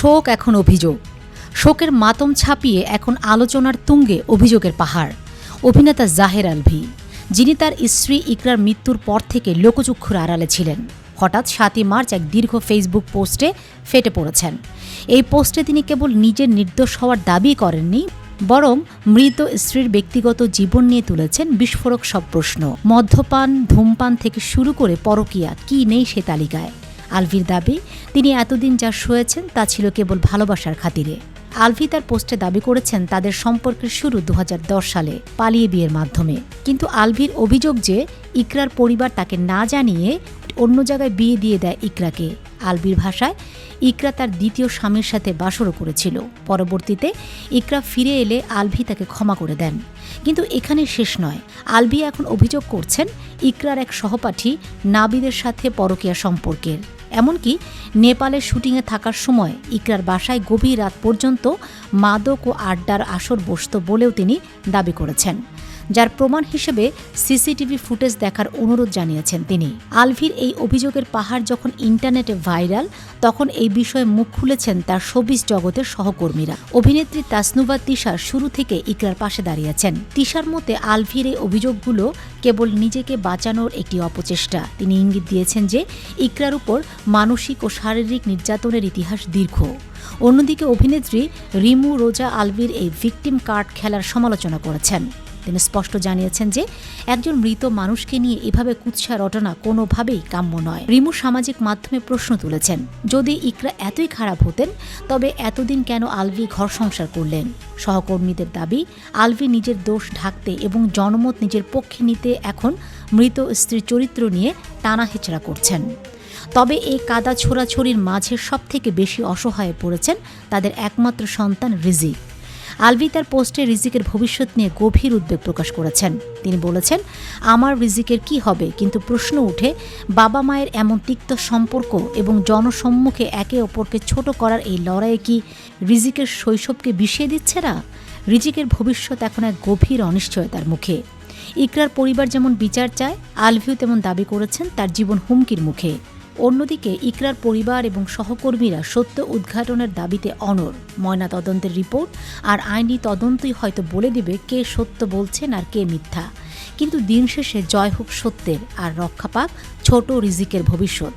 শোক এখন অভিযোগ। শোকের মাতম ছাপিয়ে এখন আলোচনার তুঙ্গে অভিযোগের পাহাড়। অভিনেতা জাহের আলভী, যিনি তার স্ত্রী ইকরার মৃত্যুর পর থেকে লোকচক্ষুর আড়ালে ছিলেন, হঠাৎ ৭ই মার্চ এক দীর্ঘ ফেসবুক পোস্টে ফেটে পড়েছেন। এই পোস্টে তিনি কেবল নিজের নির্দোষ হওয়ার দাবি করেননি, বরং মৃত স্ত্রীর ব্যক্তিগত জীবন নিয়ে তুলেছেন বিস্ফোরক সব প্রশ্ন। মদ্যপান, ধূমপান থেকে শুরু করে পরকীয়া, কি নেই সে তালিকায়। আলভীর দাবি, তিনি এতদিন যা সয়েছেন তা ছিল কেবল ভালোবাসার খাতিরে। আলভী তার পোস্টে দাবি করেছেন তাদের সম্পর্কের শুরু ২০১০ সালে পালিয়ে বিয়ের মাধ্যমে। কিন্তু আলভীর অভিযোগ যে ইকরার পরিবার তাকে না জানিয়ে অন্য জায়গায় বিয়ে দিয়ে দেয় ইকরাকে। আলভীর ভাষায়, ইকরা তার দ্বিতীয় স্বামীর সাথে বাসরও করেছিল। পরবর্তীতে ইকরা ফিরে এলে আলভী তাকে ক্ষমা করে দেন। কিন্তু এখানে শেষ নয়। আলভী এখন অভিযোগ করছেন ইকরার এক সহপাঠী নাবিদের সাথে পরকীয়া সম্পর্কের। এমনকি নেপালের শুটিংয়ে থাকার সময় ইকরার বাসায় গভীর রাত পর্যন্ত মাদক ও আড্ডার আসর বসত বলেও তিনি দাবি করেছেন, যার প্রমাণ হিসেবে সিসিটিভি ফুটেজ দেখার অনুরোধ জানিয়েছেন তিনি। আলভীর এই অভিযোগের পাহাড় যখন ইন্টারনেটে ভাইরাল, তখন এই বিষয়ে মুখ খুলেছেন তার শোবিজ জগতের সহকর্মীরা। অভিনেত্রী তাসনুভা তিশা শুরু থেকে ইকরার পাশে দাঁড়িয়েছেন। তিশার মতে অ্যালভির এই অভিযোগগুলো কেবল নিজেকে বাঁচানোর একটি অপচেষ্টা। তিনি ইঙ্গিত দিয়েছেন যে ইকরার উপর মানসিক ও শারীরিক নির্যাতনের ইতিহাস দীর্ঘ। অন্যদিকে অভিনেত্রী রিমু রোজা আলভির এই ভিকটিম কার্ড খেলার সমালোচনা করেছেন। তিনি স্পষ্ট জানিয়েছেন যে একজন মৃত মানুষকে নিয়ে এভাবে কুৎসা রটনা কোনোভাবেই কাম্য নয়। রিমু সামাজিক মাধ্যমে প্রশ্ন তুলেছেন, যদি ইকরা এতই খারাপ হতেন তবে এতদিন কেন আলভী ঘর সংসার করলেন? সহকর্মীদের দাবি, আলভী নিজের দোষ ঢাকতে এবং জনমত নিজের পক্ষে নিতে এখন মৃত স্ত্রীর চরিত্র নিয়ে টানা হেচড়া করছেন। তবে এই কাদা ছোড়াছড়ির মাঝে সবথেকে বেশি অসহায় পড়েছেন তাদের একমাত্র সন্তান রিজিক। আলভী তার পোস্টে রিজিকের ভবিষ্যৎ নিয়ে গভীর উদ্বেগ প্রকাশ করেছেন। তিনি বলেছেন, আমার রিজিকের কি হবে? কিন্তু প্রশ্ন উঠে, বাবা মায়ের এমন তিক্ত সম্পর্ক এবং জনসম্মুখে একে অপরকে ছোট করার এই লড়াইয়ে কি রিজিকের শৈশবকে বিষিয়ে দিচ্ছে না? রিজিকের ভবিষ্যৎ এখন এক গভীর অনিশ্চয়তার মুখে। ইকরার পরিবার যেমন বিচার চায়, আলভীও তেমন দাবি করেছেন তার জীবন হুমকির মুখে। অন্যদিকে ইকরার পরিবার এবং সহকর্মীরা সত্য উদ্ঘাটনের দাবিতে অনড়। ময়না তদন্তের রিপোর্ট আর আইনি তদন্তই হয়তো বলে দিবে কে সত্য বলছেন আর কে মিথ্যা। কিন্তু দিন শেষে জয় হোক সত্যের, আর রক্ষা পাক ছোট রিজিকের ভবিষ্যৎ।